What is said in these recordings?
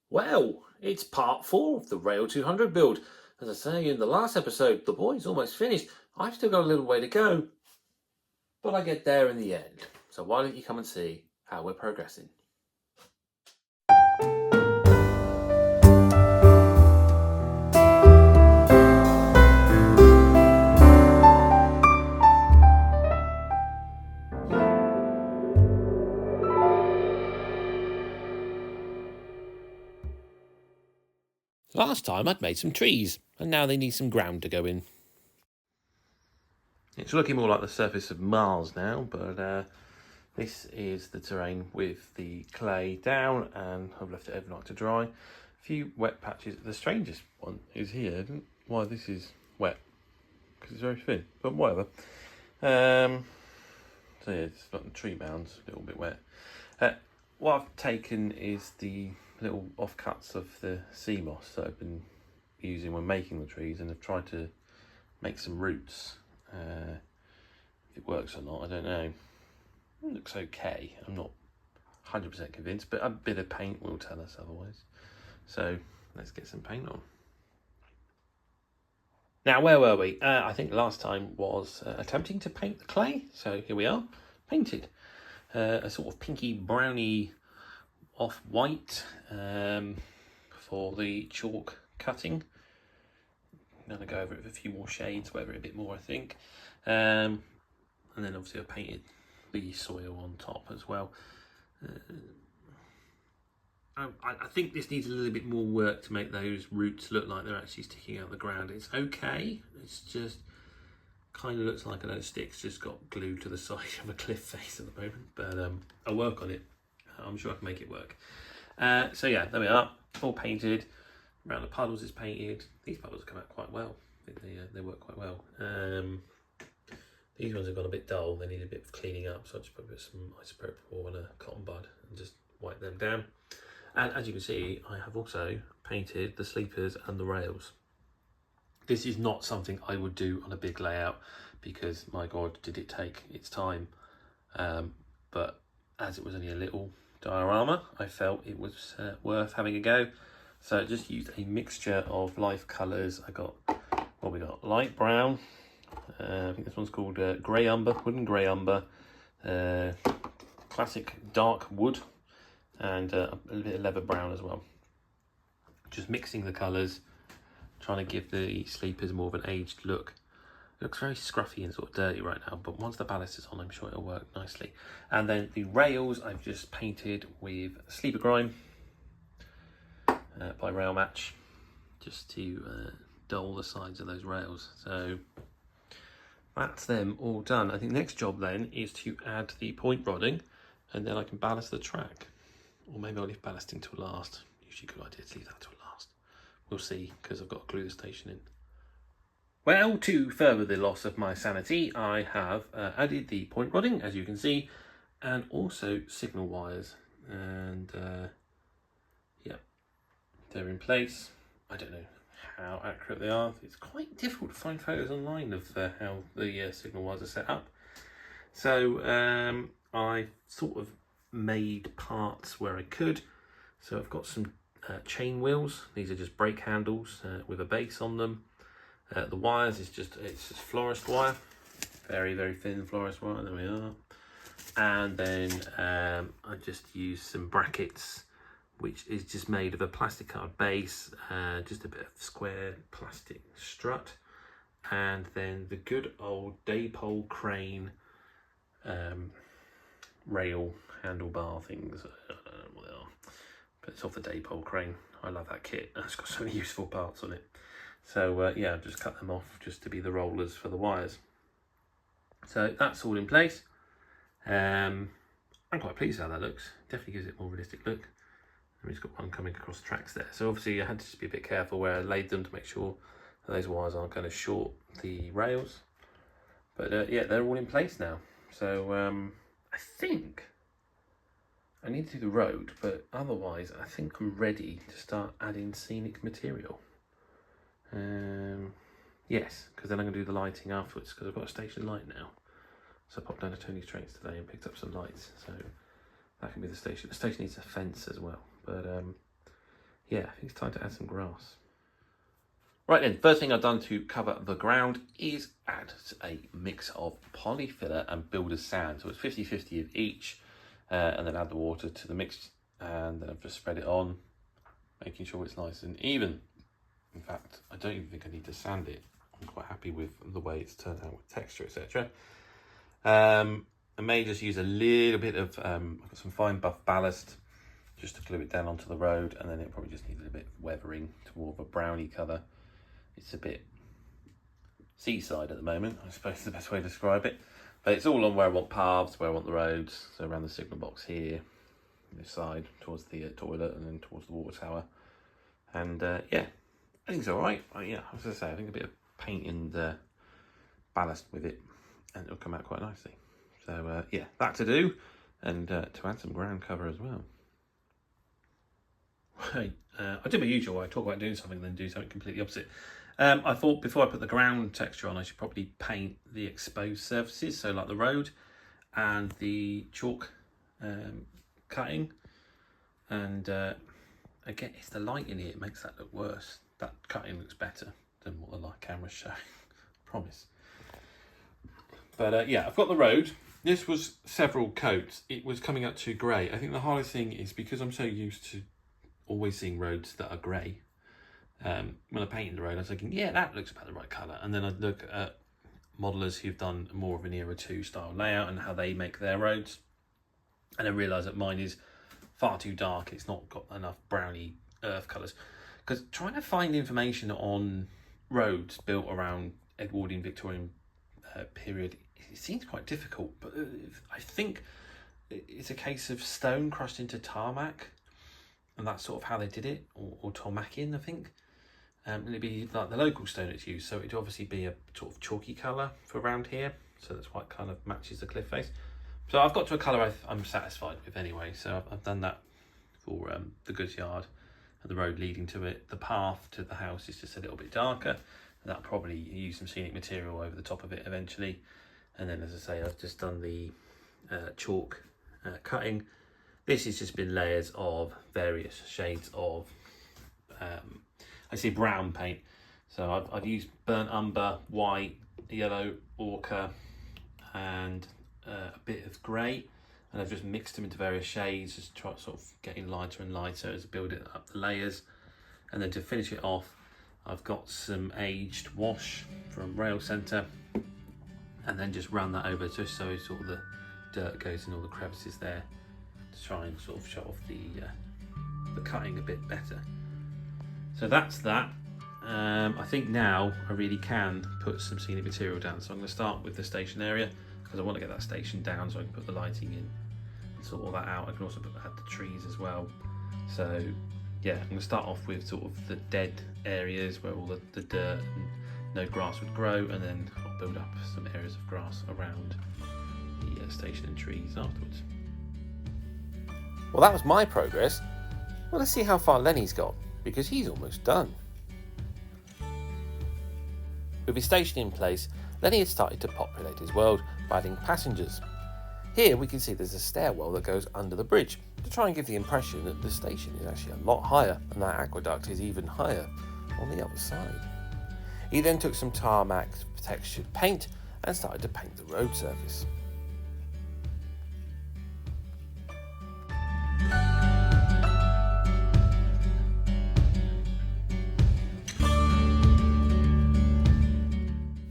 Well, it's part 4 of the Rail 200 build. As I say in the last episode, the boy's almost finished. I've still got a little way to go, but I get there in the end. So why don't you come and see how we're progressing? Last time I'd made some trees, and now they need some ground to go in. It's looking more like the surface of Mars now, but this is the terrain with the clay down, and I've left it overnight to dry. A few wet patches. The strangest one is here. Why this is wet? Because it's very thin, but whatever. So yeah, it's got the tree mounds, a little bit wet. What I've taken is the little offcuts of the sea moss that I've been using when making the trees, and I've tried to make some roots. If it works or not, I don't know. It looks okay. I'm not 100% convinced, but a bit of paint will tell us otherwise. So let's get some paint on. Now, where were we? I think last time was attempting to paint the clay. So here we are, painted. A sort of pinky browny off-white for the chalk cutting. I'm going to go over it with a few more shades, over it a bit more, I think. And then obviously I painted the soil on top as well. I think this needs a little bit more work to make those roots look like they're actually sticking out of the ground. It's okay, it's just kind of looks like a load of sticks just got glued to the side of a cliff face at the moment, but I'll work on it. I'm sure I can make it work. So yeah, there we are, all painted. Around the puddles is painted. These puddles come out quite well. I think they work quite well. These ones have gone a bit dull. They need a bit of cleaning up, so I just put a bit of some isopropyl and a cotton bud and just wipe them down. And as you can see, I have also painted the sleepers and the rails. This is not something I would do on a big layout because, my God, did it take its time. But as it was only a little diorama, I felt it was worth having a go. So I just used a mixture of live colours. I got, what we got, light brown. I think this one's called grey umber, wooden grey umber. Classic dark wood. And a little bit of leather brown as well. Just mixing the colours, trying to give the sleepers more of an aged look. It looks very scruffy and sort of dirty right now, but once the ballast is on, I'm sure it'll work nicely. And then the rails I've just painted with sleeper grime by Rail Match, just to dull the sides of those rails. So that's them all done. I think the next job then is to add the point rodding, and then I can ballast the track. Or maybe I'll leave ballasting till last. Usually a good idea to leave that till last. We'll see, because I've got to glue the station in. Well, to further the loss of my sanity, I have added the point rodding, as you can see, and also signal wires. And yeah, they're in place. I don't know how accurate they are. It's quite difficult to find photos online of how the signal wires are set up. So I sort of made parts where I could. So I've got some chain wheels. These are just brake handles with a base on them. The wires is just florist wire, very thin florist wire. There we are. And then I just used some brackets, which is just made of a plastic card base, just a bit of square plastic strut, and then the good old Daypole crane rail handlebar things. I don't know what they are, but it's off the Daypole crane. I love that kit. It's got so many useful parts on it. So yeah, I've just cut them off just to be the rollers for the wires. So that's all in place. I'm quite pleased how that looks. Definitely gives it a more realistic look. And we've got one coming across the tracks there. So obviously I had to just be a bit careful where I laid them to make sure that those wires aren't going to short the rails. But yeah, they're all in place now. So I think I need to do the road, but otherwise I think I'm ready to start adding scenic material. Yes, because then I'm going to do the lighting afterwards, because I've got a station light now. So I popped down to Tony's Trains today and picked up some lights, so that can be the station. The station needs a fence as well, but yeah, I think it's time to add some grass. Right then, first thing I've done to cover the ground is add a mix of polyfiller and builder's sand. So it's 50-50 of each, and then add the water to the mix, and then I've just spread it on, making sure it's nice and even. In fact, I don't even think I need to sand it. I'm quite happy with the way it's turned out with texture, etc. I may just use a little bit of I've got some fine buff ballast just to glue it down onto the road, and then it probably just needs a bit of weathering to more of a browny colour. It's a bit seaside at the moment, I suppose is the best way to describe it. But it's all on where I want paths, where I want the roads. So around the signal box here, this side, towards the toilet, and then towards the water tower. And yeah, I think it's all right. Yeah, as I say, I think a bit of paint and ballast with it, and it'll come out quite nicely. So yeah, that to do, and to add some ground cover as well. Right, I do my usual. I talk about doing something, then do something completely opposite. I thought before I put the ground texture on, I should probably paint the exposed surfaces, so like the road and the chalk cutting. And again, it's the light in here, it makes that look worse. That cutting looks better than what the light camera's showing, promise. But yeah, I've got the road. This was several coats. It was coming up too grey. I think the hardest thing is because I'm so used to always seeing roads that are grey. When I painted the road, I was thinking, yeah, that looks about the right colour. And then I'd look at modelers who've done more of an Era 2 style layout and how they make their roads. And I realised that mine is far too dark. It's not got enough browny earth colours. Because trying to find information on roads built around Edwardian Victorian period, it seems quite difficult. But I think it's a case of stone crushed into tarmac. And that's sort of how they did it, or tarmacking, I think. And it'd be like the local stone it's used, so it'd obviously be a sort of chalky colour for around here. So that's why it kind of matches the cliff face. So I've got to a colour I'm satisfied with anyway. So I've done that for the goods yard and the road leading to it. The path to the house is just a little bit darker. And that'll probably use some scenic material over the top of it eventually. And then, as I say, I've just done the chalk cutting. This has just been layers of various shades of, I see brown paint. So I've used burnt umber, white, yellow, ochre, and a bit of grey. And I've just mixed them into various shades, just try sort of getting lighter and lighter as I build it up the layers. And then to finish it off, I've got some aged wash from Rail Centre, and then just run that over just so sort of the dirt goes in all the crevices there, to try and sort of show off the cutting a bit better. So that's that. I think now I really can put some scenic material down. So I'm going to start with the station area because I want to get that station down so I can put the lighting in and sort all that out. I can also add the trees as well. So yeah, I'm going to start off with sort of the dead areas where all the dirt and no grass would grow, and then I'll build up some areas of grass around the station and trees afterwards. Well, that was my progress. Well, let's see how far Lenny's got, because he's almost done. With his station in place, Lenny had started to populate his world by adding passengers. Here we can see there's a stairwell that goes under the bridge to try and give the impression that the station is actually a lot higher and that aqueduct is even higher on the other side. He then took some tarmac textured paint and started to paint the road surface.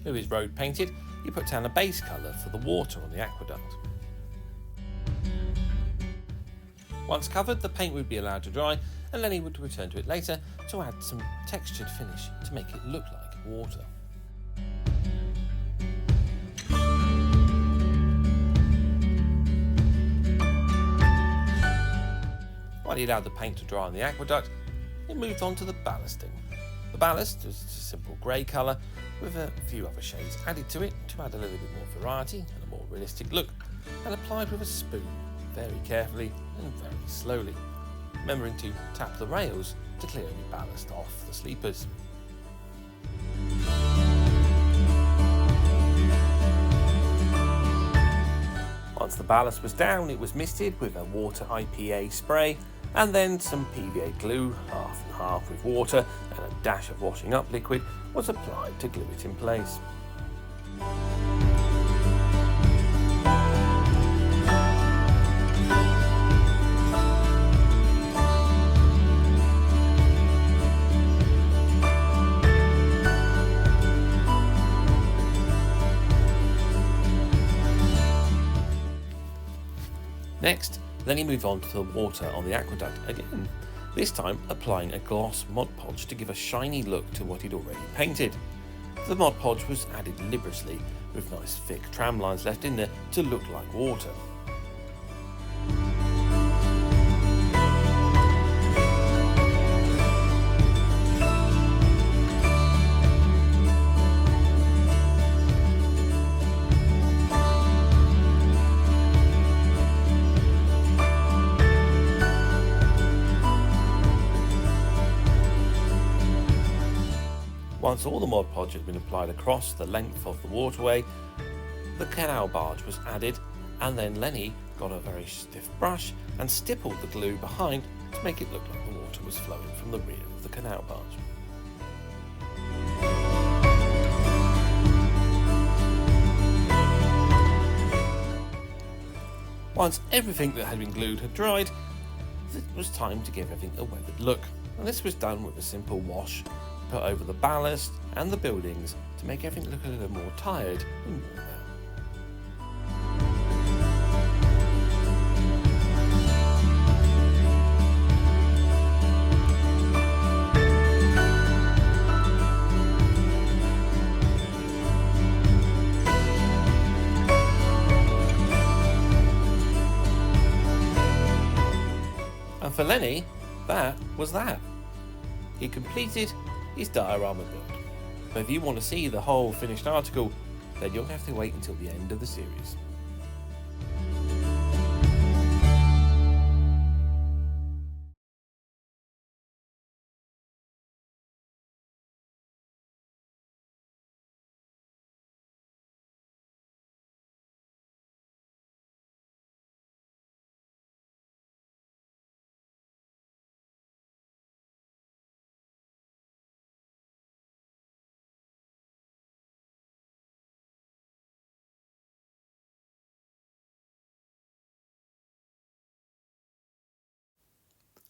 With his road painted, he put down a base colour for the water on the aqueduct. Once covered, the paint would be allowed to dry, and Lenny would return to it later to add some textured finish to make it look like water. While he allowed the paint to dry on the aqueduct, he moved on to the ballasting. The ballast was a simple grey colour with a few other shades added to it to add a little bit more variety and a more realistic look, and applied with a spoon, very carefully and very slowly, remembering to tap the rails to clear any ballast off the sleepers. Once the ballast was down, it was misted with a water IPA spray and then some PVA glue, half and half with water and a dash of washing up liquid, was applied to glue it in place. Next, Lenny moved on to the water on the aqueduct again, this time applying a gloss Mod Podge to give a shiny look to what he'd already painted. The Mod Podge was added liberously, with nice thick tram lines left in there to look like water. Once all the Mod Podge had been applied across the length of the waterway, the canal barge was added, and then Lenny got a very stiff brush and stippled the glue behind to make it look like the water was flowing from the rear of the canal barge. Once everything that had been glued had dried, it was time to give everything a weathered look, and this was done with a simple wash put over the ballast and the buildings to make everything look a little more tired and worn out. And for Lenny, that was that. He completed his diorama build. But if you want to see the whole finished article, then you'll have to wait until the end of the series.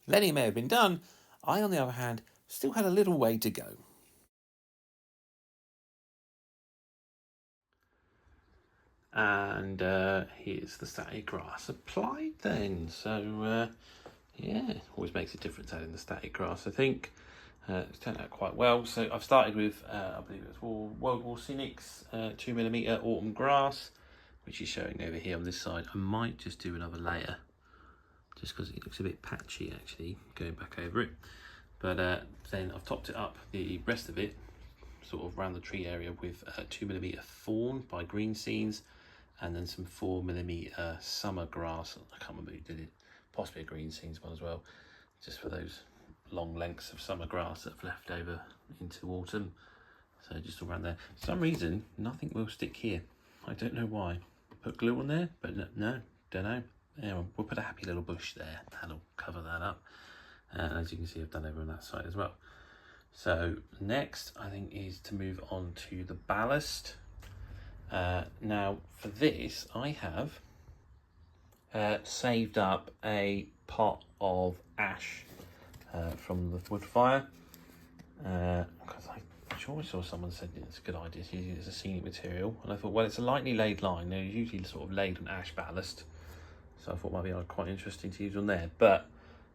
Lenny may have been done, I on the other hand still had a little way to go. And here's the static grass applied then. So yeah, always makes a difference adding the static grass, I think. It's turned out quite well. So I've started with, I believe it was World War Cynics 2mm autumn grass, which is showing over here on this side. I might just do another layer, just because it looks a bit patchy actually, going back over it. But then I've topped it up, the rest of it, sort of around the tree area, with 2mm thorn by Green Scenes, and then some 4mm summer grass. I can't remember who did it, possibly a Green Scenes one as well, just for those long lengths of summer grass that have left over into autumn. So just around there. For some reason, nothing will stick here. I don't know why. Put glue on there, but no, don't know. Yeah, we'll put a happy little bush there. That'll cover that up. As you can see, I've done over on that side as well. So next, I think, is to move on to the ballast. Now, for this, I have saved up a pot of ash from the wood fire. Because I'm sure I saw someone said it's a good idea to use it as a scenic material. And I thought, well, it's a lightly laid line. They're usually sort of laid on ash ballast. So I thought it might be quite interesting to use on there, but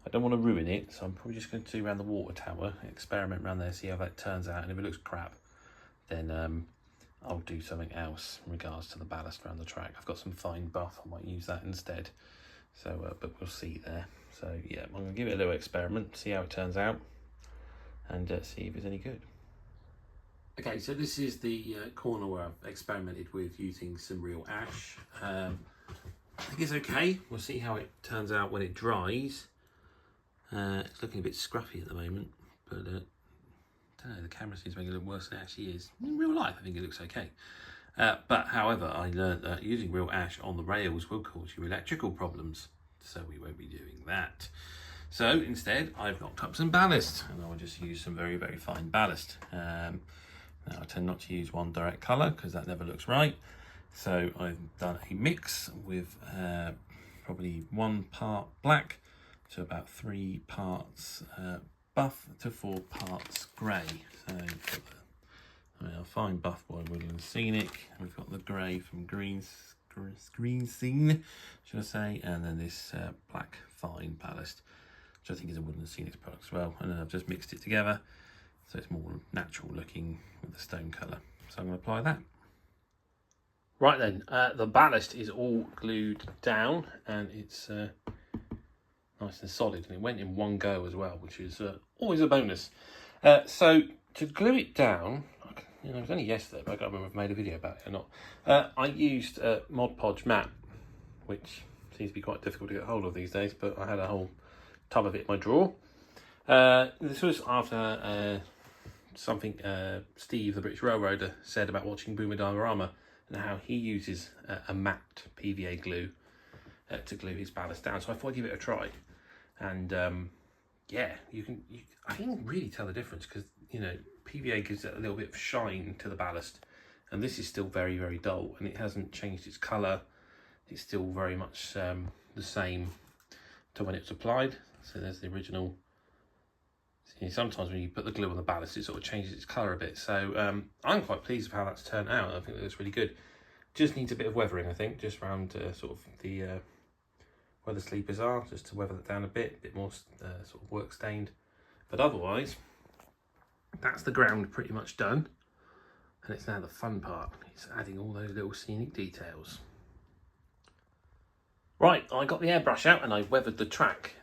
I don't want to ruin it, so I'm probably just going to do around the water tower, experiment around there, see how that turns out, and if it looks crap, then I'll do something else in regards to the ballast around the track. I've got some fine buff, I might use that instead, so but we'll see there. So yeah, I'm going to give it a little experiment, see how it turns out, and see if it's any good. Okay, so this is the corner where I've experimented with using some real ash. I think it's okay. We'll see how it turns out when it dries. It's looking a bit scruffy at the moment, but I don't know, the camera seems to make it look worse than it actually is. In real life, I think it looks okay. But however, I learned that using real ash on the rails will cause you electrical problems, so we won't be doing that. So instead, I've knocked up some ballast, and I'll just use some very, very fine ballast. Now I tend not to use one direct colour because that never looks right. So I've done a mix with probably 1 part black to about 3 parts buff to 4 parts grey. So our fine buff by Woodland Scenic. We've got the grey from Green Scene, should I say, and then this black fine ballast, which I think is a Woodland Scenic product as well. And then I've just mixed it together so it's more natural looking with the stone colour. So I'm going to apply that. Right then, the ballast is all glued down and it's nice and solid, and it went in one go as well, which is always a bonus. So to glue it down, it was only yesterday, but I can't remember if I made a video about it or not. I used Mod Podge matte, which seems to be quite difficult to get hold of these days, but I had a whole tub of it in my drawer. This was after something Steve, the British Railroader, said about watching Boomer Diorama and how he uses a matte PVA glue to glue his ballast down. So I thought I'd give it a try. And yeah, I can really tell the difference because, you know, PVA gives it a little bit of shine to the ballast, and this is still very, very dull, and it hasn't changed its colour. It's still very much the same to when it's applied. So there's the original. See, sometimes when you put the glue on the ballast, it sort of changes its colour a bit. So I'm quite pleased with how that's turned out. I think it looks really good. Just needs a bit of weathering, I think, just around sort of the where the sleepers are, just to weather that down a bit more sort of work stained. But otherwise, that's the ground pretty much done. And it's now the fun part. It's adding all those little scenic details. Right, I got the airbrush out and I weathered the track,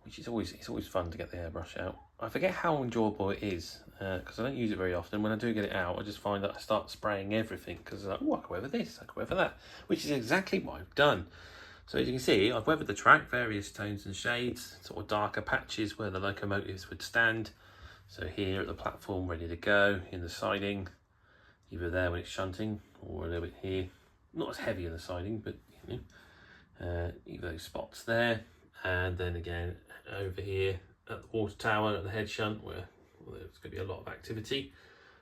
which is always fun to get the airbrush out. I forget how enjoyable it is because I don't use it very often. When I do get it out, I just find that I start spraying everything because I'm like, oh, I can weather this, I can weather that, which is exactly what I've done. So as you can see, I've weathered the track, various tones and shades, sort of darker patches where the locomotives would stand. So here at the platform, ready to go, in the siding, either there when it's shunting, or a little bit here. Not as heavy in the siding, but you know, either those spots there, and then again over here at the water tower at the head shunt, where there's going to be a lot of activity.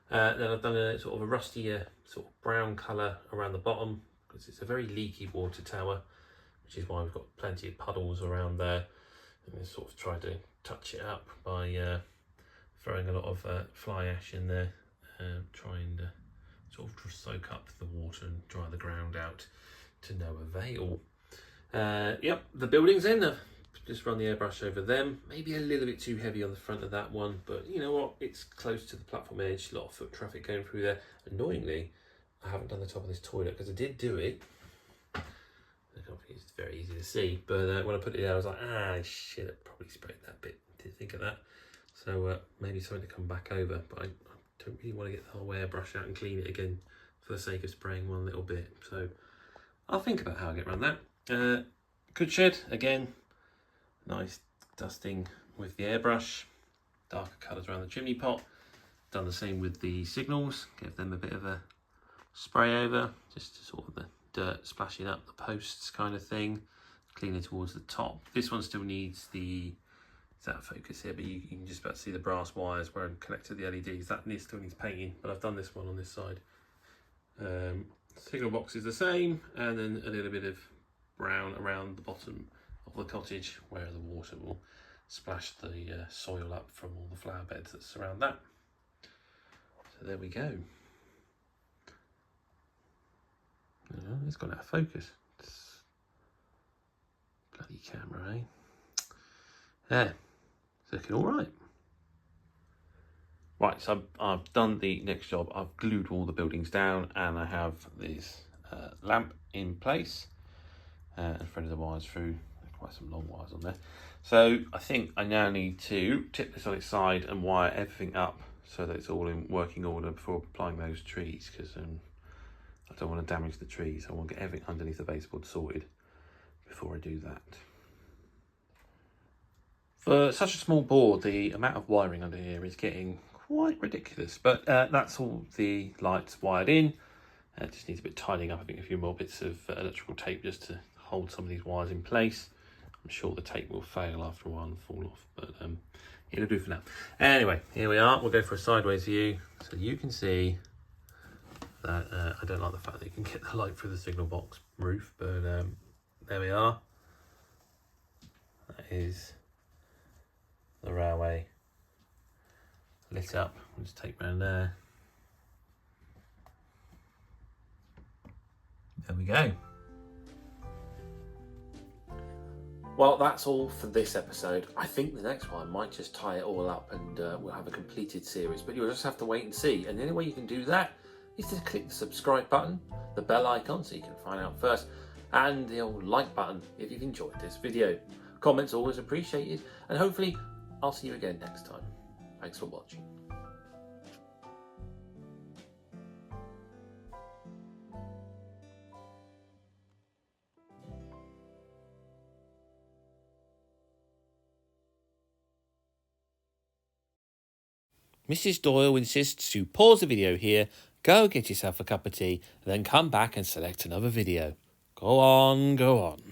Then I've done a sort of a rustier sort of brown colour around the bottom, because it's a very leaky water tower, which is why we've got plenty of puddles around there. And then sort of tried to touch it up by throwing a lot of fly ash in there, trying to sort of soak up the water and dry the ground out to no avail. Yep, the building's in. I've just run the airbrush over them. Maybe a little bit too heavy on the front of that one, but you know what? It's close to the platform edge, a lot of foot traffic going through there. Annoyingly, I haven't done the top of this toilet because I did do it. It's very easy to see, but when I put it there, I was like, shit, I probably sprayed that bit. Didn't think of that. So maybe something to come back over, but I don't really want to get the whole airbrush out and clean it again for the sake of spraying one little bit. So I'll think about how I get around that. Good shed, again, nice dusting with the airbrush, darker colours around the chimney pot. Done the same with the signals, give them a bit of a spray over, just to sort of the dirt splashing up the posts kind of thing, cleaner towards the top. This one still needs the, it's out of focus here, but you can just about see the brass wires where I'm connected to the LEDs. That still needs painting, but I've done this one on this side. Signal box is the same, and then a little bit of brown around the bottom of the cottage where the water will splash the soil up from all the flower beds that surround that. So there we go. It's gone out of focus. It's bloody camera, eh? Yeah, it's looking all right. Right, so I've done the next job. I've glued all the buildings down, and I have this lamp in place and threaded the wires through. Quite some long wires on there. So I think I now need to tip this on its side and wire everything up so that it's all in working order before applying those trees, because I don't want to damage the trees. I want to get everything underneath the baseboard sorted before I do that. For such a small board, the amount of wiring under here is getting quite ridiculous, but that's all the lights wired in. It just needs a bit tidying up. I think a few more bits of electrical tape just to hold some of these wires in place. I'm sure the tape will fail after a while and fall off, but it'll do for now. Anyway, here we are. We'll go for a sideways view so you can see that. I don't like the fact that you can get the light through the signal box roof, but there we are. That is the railway lit up. I'll just take round there. There we go. Well, that's all for this episode. I think the next one might just tie it all up and we'll have a completed series, but you'll just have to wait and see. And the only way you can do that is to click the subscribe button, the bell icon so you can find out first, and the old like button if you've enjoyed this video. Comments always appreciated, and hopefully I'll see you again next time. Thanks for watching. Mrs. Doyle insists you pause the video here, go get yourself a cup of tea, and then come back and select another video. Go on, go on.